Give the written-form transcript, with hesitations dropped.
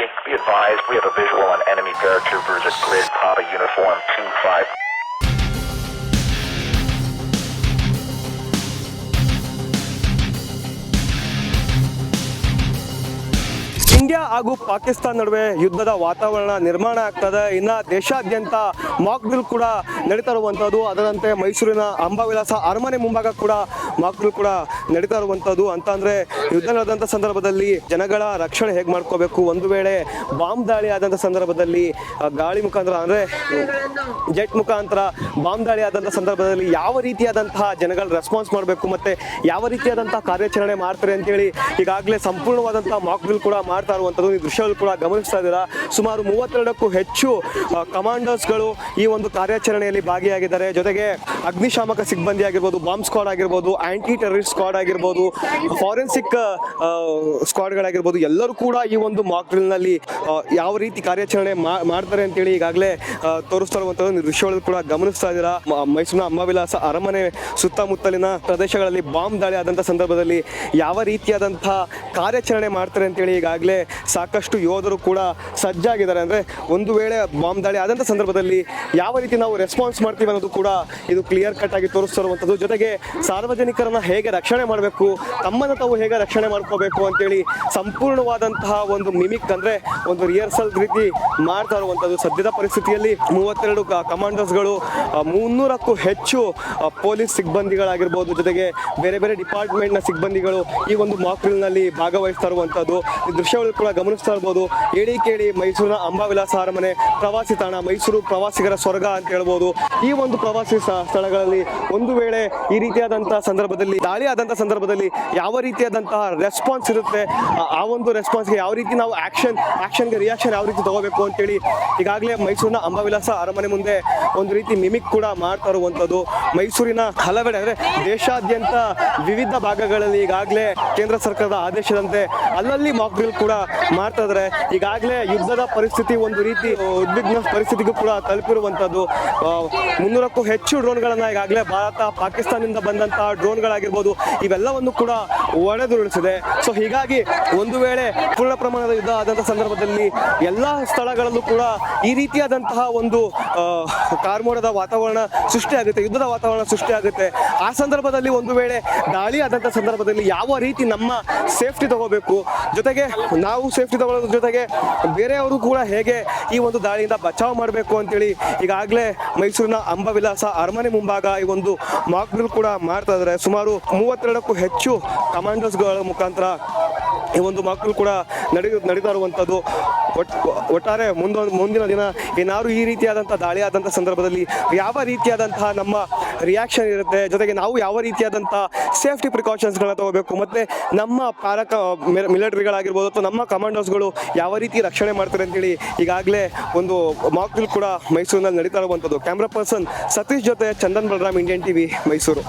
Be advised, we have a visual on enemy paratroopers at Grid Papa Uniform 25. India ಹಾಗೂ ಪಾಕಿಸ್ತಾನ ನಡುವೆ ಯುದ್ಧದ ವಾತಾವರಣ ನಿರ್ಮಾಣ ಆಗ್ತದೆ. ಇನ್ನು ದೇಶಾದ್ಯಂತ ಮಾಕ್ ಡ್ರಿಲ್ ಕೂಡ ನಡೀತಾ ಇರುವಂಥದ್ದು. ಅದರಂತೆ ಮೈಸೂರಿನ ಅಂಬಾವಿಲಾಸ ಅರಮನೆ ಮುಂಭಾಗ ಕೂಡ ಮಾಕ್ ಡ್ರಿಲ್ ಕೂಡ ನಡೀತಾ ಇರುವಂಥದ್ದು. ಅಂತ ಅಂದರೆ ಯುದ್ಧ ನಡೆದಂಥ ಸಂದರ್ಭದಲ್ಲಿ ಜನಗಳ ರಕ್ಷಣೆ ಹೇಗೆ ಮಾಡ್ಕೋಬೇಕು, ಒಂದು ವೇಳೆ ಬಾಂಬ್ ದಾಳಿ ಆದಂಥ ಸಂದರ್ಭದಲ್ಲಿ ಗಾಳಿ ಮುಖಾಂತರ ಅಂದರೆ ಜೆಟ್ ಮುಖಾಂತರ ಬಾಂಬ್ ದಾಳಿ ಆದಂಥ ಸಂದರ್ಭದಲ್ಲಿ ಯಾವ ರೀತಿಯಾದಂತಹ ಜನಗಳ ರೆಸ್ಪಾನ್ಸ್ ಮಾಡಬೇಕು ಮತ್ತು ಯಾವ ರೀತಿಯಾದಂತಹ ಕಾರ್ಯಾಚರಣೆ ಮಾಡ್ತಾರೆ ಅಂತೇಳಿ ಈಗಾಗಲೇ ಸಂಪೂರ್ಣವಾದಂತಹ ಮಾಕ್ ಡ್ರಿಲ್ ಕೂಡ ಮಾಡ್ತಾ ಇರುವಂಥದ್ದು. ಈ ದೃಶ್ಯಗಳು ಕೂಡ ಗಮನಿಸ್ತಾ ಇದ್ದೀರಾ. ಸುಮಾರು 32ಕ್ಕೂ ಹೆಚ್ಚು ಕಮಾಂಡರ್ಸ್ಗಳು ಈ ಒಂದು ಕಾರ್ಯಾಚರಣೆಯಲ್ಲಿ ಭಾಗಿಯಾಗಿದ್ದಾರೆ. ಜೊತೆಗೆ ಅಗ್ನಿಶಾಮಕ ಸಿಬ್ಬಂದಿ ಆಗಿರ್ಬೋದು, ಬಾಂಬ್ ಸ್ಕ್ವಾಡ್ ಆಗಿರ್ಬೋದು, ಆಂಟಿ ಟೆರರಿಸ್ಟ್ ಸ್ಕ್ವಾಡ್ ಆಗಿರ್ಬೋದು, ಫಾರೆನ್ಸಿಕ್ ಸ್ಕ್ವಾಡ್ಗಳಾಗಿರ್ಬೋದು, ಎಲ್ಲರೂ ಕೂಡ ಈ ಒಂದು ಮಾಕ್ ಡ್ರಿಲ್ನಲ್ಲಿ ಯಾವ ರೀತಿ ಕಾರ್ಯಾಚರಣೆ ಮಾಡ್ತಾರೆ ಅಂತೇಳಿ ಈಗಾಗಲೇ ತೋರಿಸ್ತಾ ಇರುವಂಥದ್ದು ದೃಶ್ಯಗಳು ಕೂಡ ಗಮನಿಸ್ತಾ ಇದ್ದೀರಾ. ಮೈಸೂರಿನ ಅಂಬಾವಿಲಾಸ ಅರಮನೆ ಸುತ್ತಮುತ್ತಲಿನ ಪ್ರದೇಶಗಳಲ್ಲಿ ಬಾಂಬ್ ದಾಳಿ ಆದಂಥ ಸಂದರ್ಭದಲ್ಲಿ ಯಾವ ರೀತಿಯಾದಂತಹ ಕಾರ್ಯಾಚರಣೆ ಮಾಡ್ತಾರೆ ಅಂತೇಳಿ ಈಗಾಗಲೇ ಸಾಕಷ್ಟು ಯೋಧರು ಕೂಡ ಸಜ್ಜಾಗಿದ್ದಾರೆ. ಅಂದರೆ ಒಂದು ವೇಳೆ ಬಾಂಬ್ ದಾಳಿ ಆದಂಥ ಸಂದರ್ಭದಲ್ಲಿ ಯಾವ ರೀತಿ ನಾವು ರೆಸ್ಪಾನ್ಸ್ ಮಾಡ್ತೀವಿ ಅನ್ನೋದು ಕೂಡ ಇದು ಕ್ಲಿಯರ್ ಕಟ್ ಆಗಿ ತೋರಿಸ್ತಾ ಇರುವಂಥದ್ದು. ಜೊತೆಗೆ ಸಾರ್ವಜನಿಕರನ್ನ ಹೇಗೆ ರಕ್ಷಣೆ ಮಾಡಬೇಕು, ತಮ್ಮನ್ನು ತಾವು ಹೇಗೆ ರಕ್ಷಣೆ ಮಾಡ್ಕೋಬೇಕು ಅಂತೇಳಿ ಸಂಪೂರ್ಣವಾದಂತಹ ಒಂದು ಮಿಮಿಕ್ ಅಂದರೆ ಒಂದು ರಿಹರ್ಸಲ್ ರೀತಿ ಮಾಡ್ತಾ ಇರುವಂಥದ್ದು. ಸದ್ಯದ ಪರಿಸ್ಥಿತಿಯಲ್ಲಿ 32 ಕಮಾಂಡರ್ಸ್ಗಳು, 300ಕ್ಕೂ ಹೆಚ್ಚು ಪೊಲೀಸ್ ಸಿಬ್ಬಂದಿಗಳಾಗಿರ್ಬೋದು, ಜೊತೆಗೆ ಬೇರೆ ಬೇರೆ ಡಿಪಾರ್ಟ್ಮೆಂಟ್ನ ಸಿಬ್ಬಂದಿಗಳು ಈ ಒಂದು ಮಾಕ್ ಡ್ರಿಲ್ನಲ್ಲಿ ಭಾಗವಹಿಸ್ತಾ ಇರುವಂಥದ್ದು. ಈ ದೃಶ್ಯಗಳು ಕೂಡ ಗಮನಿಸ್ತಾ ಇರ್ಬೋದು. ಹೇಳಿ ಕೇಳಿ ಮೈಸೂರಿನ ಅಂಬಾವಿಲಾಸ ಅರಮನೆ ಪ್ರವಾಸಿ ತಾಣ, ಮೈಸೂರು ಪ್ರವಾಸಿಗರ ಸ್ವರ್ಗ ಅಂತ ಹೇಳ್ಬೋದು. ಈ ಒಂದು ಪ್ರವಾಸಿ ಸ್ಥಳಗಳಲ್ಲಿ ಒಂದು ವೇಳೆ ಈ ರೀತಿಯಾದಂತಹ ಸಂದರ್ಭದಲ್ಲಿ ದಾಳಿ ಆದಂತಹ ಸಂದರ್ಭದಲ್ಲಿ ಯಾವ ರೀತಿಯಾದಂತಹ ರೆಸ್ಪಾನ್ಸ್ ಇರುತ್ತೆ, ಆ ಒಂದು ರೆಸ್ಪಾನ್ಸ್ಗೆ ಯಾವ ರೀತಿ ನಾವು ಆಕ್ಷನ್ಗೆ ರಿಯಾಕ್ಷನ್ ಯಾವ ರೀತಿ ತಗೋಬೇಕು ಅಂತೇಳಿ ಈಗಾಗಲೇ ಮೈಸೂರಿನ ಅಂಬಾವಿಲಾಸ ಅರಮನೆ ಮುಂದೆ ಒಂದು ರೀತಿ ಮಿಮಿಕ್ ಕೂಡ ಮಾಡ್ತಾ ಇರುವಂಥದ್ದು. ಮೈಸೂರಿನ ಹಲವೆಡೆ ಅಂದರೆ ದೇಶಾದ್ಯಂತ ವಿವಿಧ ಭಾಗಗಳಲ್ಲಿ ಈಗಾಗಲೇ ಕೇಂದ್ರ ಸರ್ಕಾರದ ಆದೇಶದಂತೆ ಅಲ್ಲಲ್ಲಿ ಮಾಕ್ ಡ್ರಿಲ್ ಕೂಡ ಮಾಡ್ತಾ ಇದ್ದಾರೆ. ಈಗಾಗಲೇ ಯುದ್ಧದ ಪರಿಸ್ಥಿತಿ ಒಂದು ರೀತಿ ಉದ್ವಿಗ್ನ ಪರಿಸ್ಥಿತಿಗೂ ಕೂಡ ತಲುಪಿರುವಂಥದ್ದು. 300ಕ್ಕೂ ಹೆಚ್ಚು ಡ್ರೋನ್ಗಳನ್ನ ಈಗಾಗಲೇ ಭಾರತ ಪಾಕಿಸ್ತಾನದಿಂದ ಬಂದಂತಹ ಡ್ರೋನ್ಗಳಾಗಿರ್ಬೋದು ಇವೆಲ್ಲವನ್ನು ಕೂಡ ಒಡೆದುರುಳಿಸಿದೆ. ಸೊ ಹೀಗಾಗಿ ಒಂದು ವೇಳೆ ಪೂರ್ಣ ಪ್ರಮಾಣದ ಯುದ್ಧ ಆದಂತಹ ಸಂದರ್ಭದಲ್ಲಿ ಎಲ್ಲ ಸ್ಥಳಗಳಲ್ಲೂ ಕೂಡ ಈ ರೀತಿಯಾದಂತಹ ಒಂದು ಕಾರ್ಮೋಡದ ವಾತಾವರಣ ಸೃಷ್ಟಿಯಾಗುತ್ತೆ, ಯುದ್ಧದ ವಾತಾವರಣ ಸೃಷ್ಟಿಯಾಗುತ್ತೆ. ಆ ಸಂದರ್ಭದಲ್ಲಿ ಒಂದು ವೇಳೆ ದಾಳಿ ಆದಂತಹ ಸಂದರ್ಭದಲ್ಲಿ ಯಾವ ರೀತಿ ನಮ್ಮ ಸೇಫ್ಟಿ ತಗೋಬೇಕು, ಜೊತೆಗೆ ನಾವು ಸೇಫ್ಟಿ ತಗೊಳ್ಳೋದ್ರ ಜೊತೆಗೆ ಬೇರೆಯವರು ಕೂಡ ಹೇಗೆ ಈ ಒಂದು ದಾಳಿಯಿಂದ ಬಚಾವ್ ಮಾಡಬೇಕು ಅಂತೇಳಿ ಈಗಾಗಲೇ ಮೈಸೂರಿನ ಅಂಬಾವಿಲಾಸ ಅರಮನೆ ಮುಂಭಾಗ ಈ ಒಂದು ಮಾಕ್ ಡ್ರಿಲ್ ಕೂಡ ಮಾಡ್ತಾ ಇದ್ದಾರೆ. ಸುಮಾರು 32ಕ್ಕೂ ಹೆಚ್ಚು ಕಮಾಂಡರ್ಸ್ಗಳ ಮುಖಾಂತರ ಈ ಒಂದು ಮಾಕ್ ಡ್ರಿಲ್ ಕೂಡ ನಡೀತಾ ಇರುವಂಥದ್ದು. ಒಟ್ಟಾರೆ ಮುಂದಿನ ದಿನ ಏನಾದ್ರು ಈ ರೀತಿಯಾದಂಥ ದಾಳಿ ಆದಂಥ ಸಂದರ್ಭದಲ್ಲಿ ಯಾವ ರೀತಿಯಾದಂತಹ ನಮ್ಮ ರಿಯಾಕ್ಷನ್ ಇರುತ್ತೆ, ಜೊತೆಗೆ ನಾವು ಯಾವ ರೀತಿಯಾದಂಥ ಸೇಫ್ಟಿ ಪ್ರಿಕಾಷನ್ಸ್ಗಳನ್ನ ತಗೋಬೇಕು, ಮತ್ತು ನಮ್ಮ ಮಿಲಿಟರಿಗಳಾಗಿರ್ಬೋದು ಅಥವಾ ನಮ್ಮ ಕಮಾಂಡರ್ಸ್ಗಳು ಯಾವ ರೀತಿ ರಕ್ಷಣೆ ಮಾಡ್ತಾರೆ ಅಂತೇಳಿ ಈಗಾಗಲೇ ಒಂದು ಮಾಕ್ ಡ್ರಿಲ್ ಕೂಡ ಮೈಸೂರಿನಲ್ಲಿ ನಡೀತಾ ಇರುವಂಥದ್ದು. ಕ್ಯಾಮ್ರಾ ಪರ್ಸನ್ ಸತೀಶ್ ಜೊತೆ ಚಂದನ್ ಬಲರಾಮ್, ಇಂಡಿಯನ್ ಟಿವಿ, ಮೈಸೂರು.